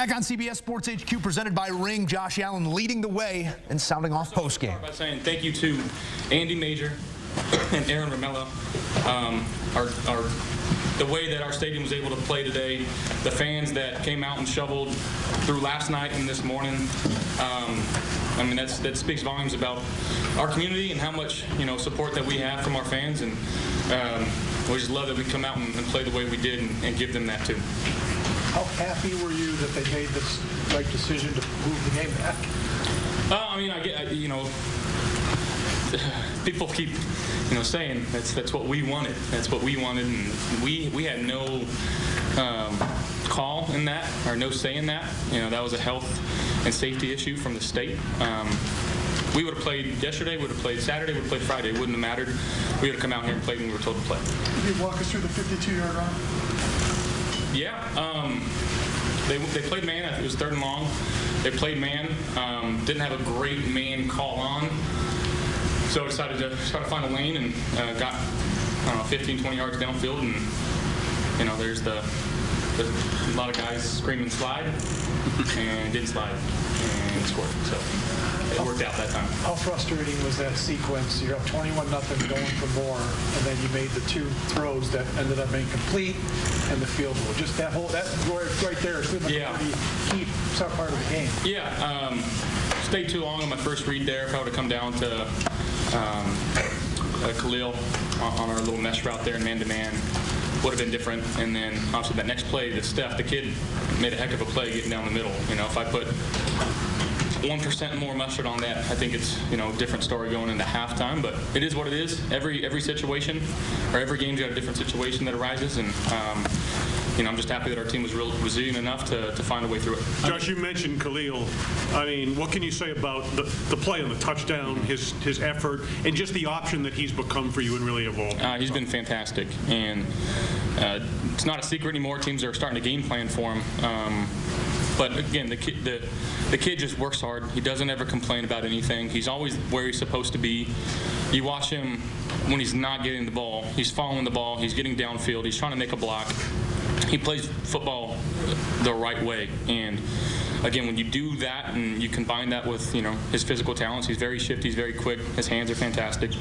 Back on CBS Sports HQ, presented by Ring, Josh Allen leading the way and sounding off postgame. By saying thank you to Andy Major and Aaron Romello. The way that our stadium was able to play today, the fans that came out and shoveled through last night and this morning, I mean, that speaks volumes about our community and how much support that we have from our fans, and we just love that we come out and play the way we did and give them that too. How happy were you that they made this right decision to move the game back? I mean, I get people keep saying that's what we wanted. That's what we wanted, and we had no call in that, or no say in that. That was a health and safety issue from the state. We would have played yesterday, we would have played Saturday, we would have played Friday. It wouldn't have mattered. We would have come out here and played when we were told to play. Can you walk us through the 52-yard run? Yeah, they played man. It was 3rd and long. They played man. Didn't have a great man call on, so I decided to try to find a lane and got 15, 20 yards downfield, and there's a lot of guys screaming slide, and didn't slide and scored. So it worked out that time. How frustrating was that sequence? You're up 21-0 going for more, and then you made the 2 throws that ended up being complete and the field goal. Just that right there is pretty much a key part of the game. Yeah, stayed too long on my first read there. If I would have come down to Khalil on our little mesh route there in man-to-man, would have been different. And then obviously that next play, the Steph, the kid made a heck of a play getting down the middle. If I put 1% more mustard on that, I think it's a different story going into halftime. But it is what it is. Every situation, or every game's got a different situation that arises, and I'm just happy that our team was resilient enough to find a way through it. Josh, you mentioned Khalil. I mean, what can you say about the play on the touchdown, his effort, and just the option that he's become for you and really evolved? He's been fantastic, and it's not a secret anymore. Teams are starting to game plan for him. But again, the kid just works hard. He doesn't ever complain about anything. He's always where he's supposed to be. You watch him when he's not getting the ball. He's following the ball. He's getting downfield. He's trying to make a block. He plays football the right way. And again, when you do that and you combine that with his physical talents, he's very shifty, he's very quick. His hands are fantastic.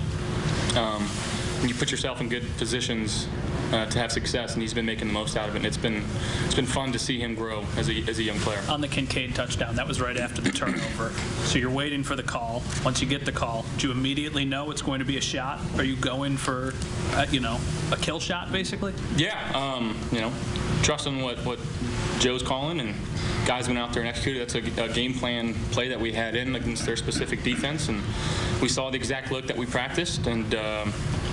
And you put yourself in good positions to have success, and he's been making the most out of it. And it's been fun to see him grow as a young player. On the Kincaid touchdown, that was right after the turnover. So you're waiting for the call. Once you get the call, do you immediately know it's going to be a shot? Are you going for a kill shot basically? Yeah, trusting what Joe's calling, and guys went out there and executed. That's a game plan play that we had in against their specific defense, and we saw the exact look that we practiced and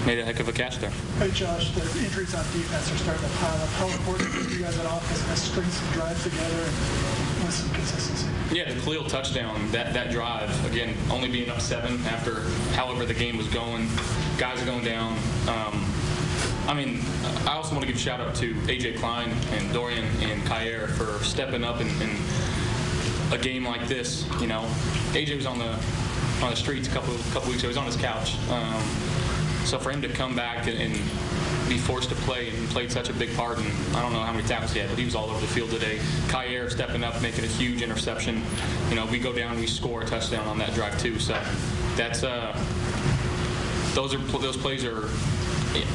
made a heck of a catch there. Hey Josh, the injuries on defense are starting to pile up. How important is it for you guys on offense to string some drives together and with some consistency? Yeah, the Khalil touchdown, that drive, again, only being up 7 after however the game was going. Guys are going down. I also want to give a shout out to AJ Klein and Dorian and Kyer for stepping up in a game like this. AJ was on the streets a couple weeks ago. He was on his couch. So for him to come back and be forced to play, and he played such a big part, and I don't know how many tackles he had, but he was all over the field today. Kyer stepping up, making a huge interception. We go down, we score a touchdown on that drive too. So that's those plays are,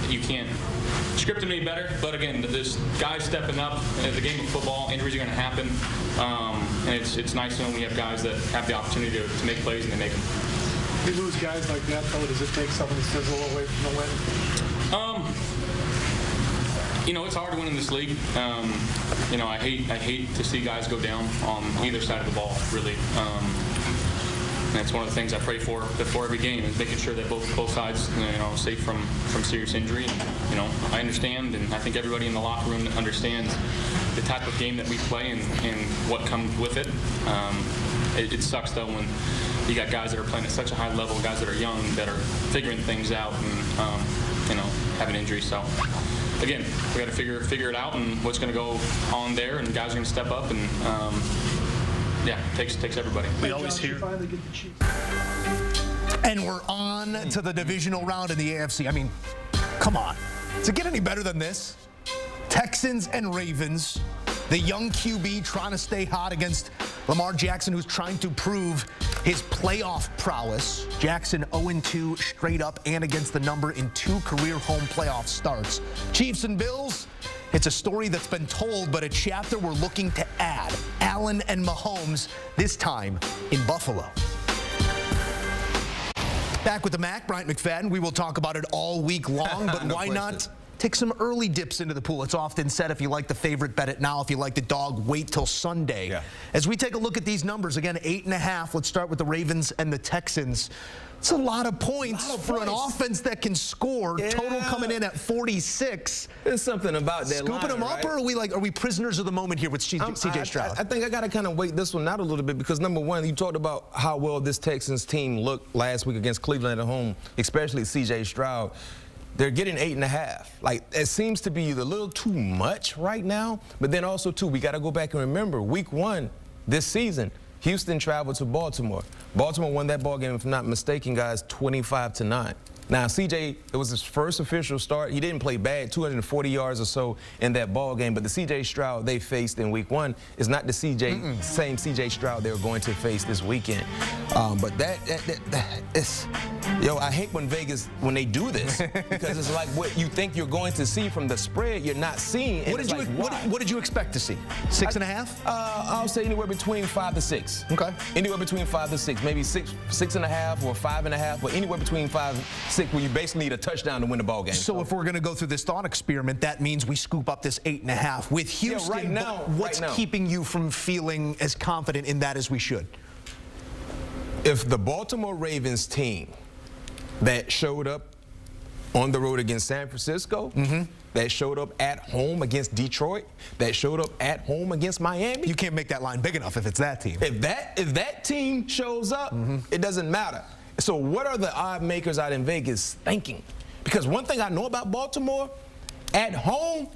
you can't script them any better. But again, this guys stepping up in the game of football, injuries are going to happen, and it's nice to know we have guys that have the opportunity to make plays, and they make them. You lose guys like that, though, does it take some of the sizzle away from the win? It's hard to win in this league. I hate to see guys go down on either side of the ball, really. And it's one of the things I pray for before every game, is making sure that both sides, safe from serious injury. And, I understand, and I think everybody in the locker room understands the type of game that we play and what comes with it. It sucks though when you got guys that are playing at such a high level, guys that are young, that are figuring things out, and having injuries. So again, we got to figure it out and what's going to go on there, and guys are going to step up, and yeah, takes everybody. We always hear. And we're on to the divisional round in the AFC. I mean, come on. Does it get any better than this? Texans and Ravens The young QB trying to stay hot against Lamar Jackson, who's trying to prove his playoff prowess. Jackson 0-2 straight up and against the number in 2 career home playoff starts. Chiefs and Bills, it's a story that's been told, but a chapter we're looking to add. Allen and Mahomes, this time in Buffalo. Back with the Mac, Bryant McFadden. We will talk about it all week long, but No why question. not take some early dips into the pool? It's often said if you like the favorite, bet it now. If you like the dog, wait till Sunday. Yeah. As we take a look at these numbers, again, 8.5. Let's start with the Ravens and the Texans. It's a lot of points for an offense that can score. Yeah. Total coming in at 46. There's something about that Scooping line, them up, right? or are we prisoners of the moment here with CJ Stroud? I think I got to kind of wait this one out a little bit because, number one, you talked about how well this Texans team looked last week against Cleveland at home, especially CJ Stroud. They're getting 8.5. Like, it seems to be a little too much right now. But then also, too, we got to go back and remember, week 1 this season, Houston traveled to Baltimore. Baltimore won that ball game, if I'm not mistaken, guys, 25-9. Now, CJ, it was his first official start. He didn't play bad, 240 yards or so in that ball game. But the CJ Stroud they faced in week 1 is not the same CJ Stroud they were going to face this weekend. But I hate when Vegas, when they do this, because it's like what you think you're going to see from the spread, you're not seeing. And What did you expect to see? 6.5? I'll say anywhere between 5 to 6. Okay. Anywhere between 5 to 6, maybe 6.5 or 5.5, but anywhere between 5 and 6, where you basically need a touchdown to win the ball game. So if we're going to go through this thought experiment, that means we scoop up this 8.5 with Houston. right now, what's keeping you from feeling as confident in that as we should? If the Baltimore Ravens team that showed up on the road against San Francisco, that showed up at home against Detroit, that showed up at home against Miami. You can't make that line big enough if it's that team. If that team shows up, it doesn't matter. So what are the odd makers out in Vegas thinking? Because one thing I know about Baltimore, at home,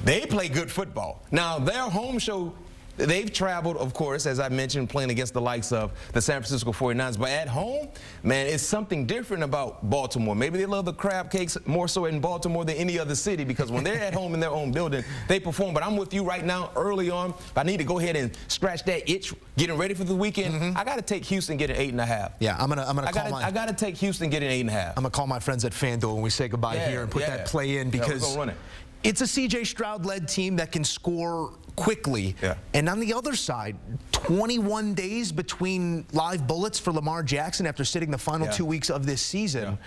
they play good football. Now, their home show, they've traveled, of course, as I mentioned, playing against the likes of the San Francisco 49ers. But at home, man, it's something different about Baltimore. Maybe they love the crab cakes more so in Baltimore than any other city, because when they're at home in their own building, they perform. But I'm with you right now, early on. If I need to go ahead and scratch that itch, getting ready for the weekend, I got to take Houston getting 8.5. Yeah, I'm gonna call I got to take Houston getting 8.5. I'm gonna call my friends at FanDuel when we say goodbye here and put that play in, because we're gonna run it. It's a CJ Stroud-led team that can score quickly. Yeah. And on the other side, 21 days between live bullets for Lamar Jackson after sitting the final 2 weeks of this season.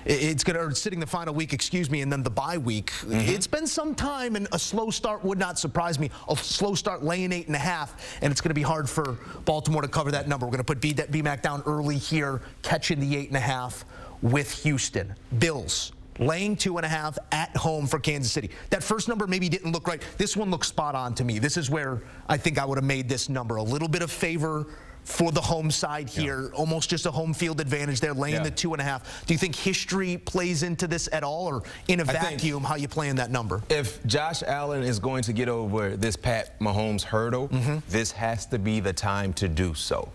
It's sitting the final week, and then the bye week. It's been some time, and a slow start would not surprise me. A slow start laying 8.5, and it's going to be hard for Baltimore to cover that number. We're going to put BMAC down early here, catching the 8.5 with Houston. Bills laying 2.5 at home for Kansas City. That first number maybe didn't look right. This one looks spot on to me. This is where I think I would have made this number. A little bit of favor for the home side here. Almost just a home field advantage there, laying the 2.5. Do you think history plays into this at all, or in a vacuum, how you playing that number? If Josh Allen is going to get over this Pat Mahomes hurdle, this has to be the time to do so.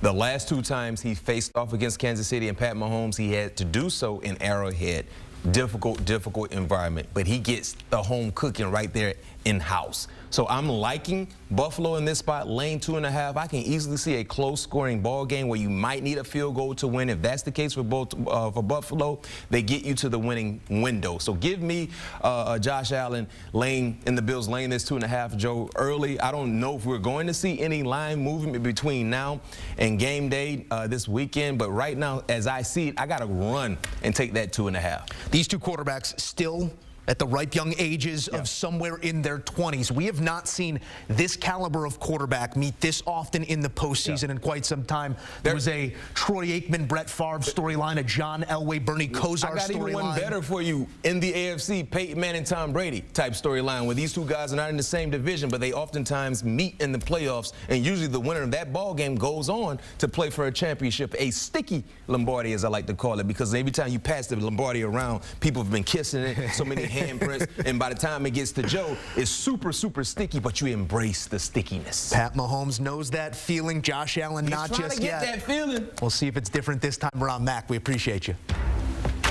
The last 2 times he faced off against Kansas City and Pat Mahomes, he had to do so in Arrowhead. Difficult environment, but he gets the home cooking right there in-house. So I'm liking Buffalo in this spot, laying 2.5. I can easily see a close-scoring ball game where you might need a field goal to win. If that's the case for Buffalo, they get you to the winning window. So give me Josh Allen laying in the Bills, laying this 2.5, Joe, early. I don't know if we're going to see any line movement between now and game day this weekend, but right now, as I see it, I got to run and take that 2.5. These two quarterbacks still at the ripe young ages of somewhere in their 20s. We have not seen this caliber of quarterback meet this often in the postseason in quite some time. There was a Troy Aikman, Brett Favre storyline, a John Elway, Bernie Kosar storyline. I got even one better for you. In the AFC, Peyton Manning, Tom Brady type storyline, where these two guys are not in the same division, but they oftentimes meet in the playoffs, and usually the winner of that ball game goes on to play for a championship, a sticky Lombardi, as I like to call it, because every time you pass the Lombardi around, people have been kissing it, so many handprints, and by the time it gets to Joe, it's super, super sticky, but you embrace the stickiness. Pat Mahomes knows that feeling. Josh Allen, not just yet. He's trying to get that feeling. We'll see if it's different this time around. Mac, we appreciate you.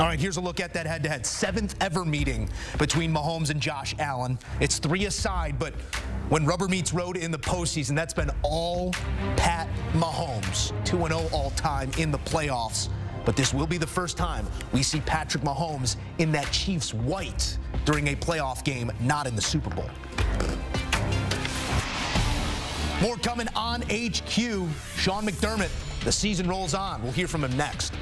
All right, here's a look at that head-to-head. 7th ever meeting between Mahomes and Josh Allen. It's 3 aside, but when rubber meets road in the postseason, that's been all Pat Mahomes. 2-0 all-time in the playoffs. But this will be the first time we see Patrick Mahomes in that Chiefs white during a playoff game, not in the Super Bowl. More coming on HQ. Sean McDermott, the season rolls on. We'll hear from him next.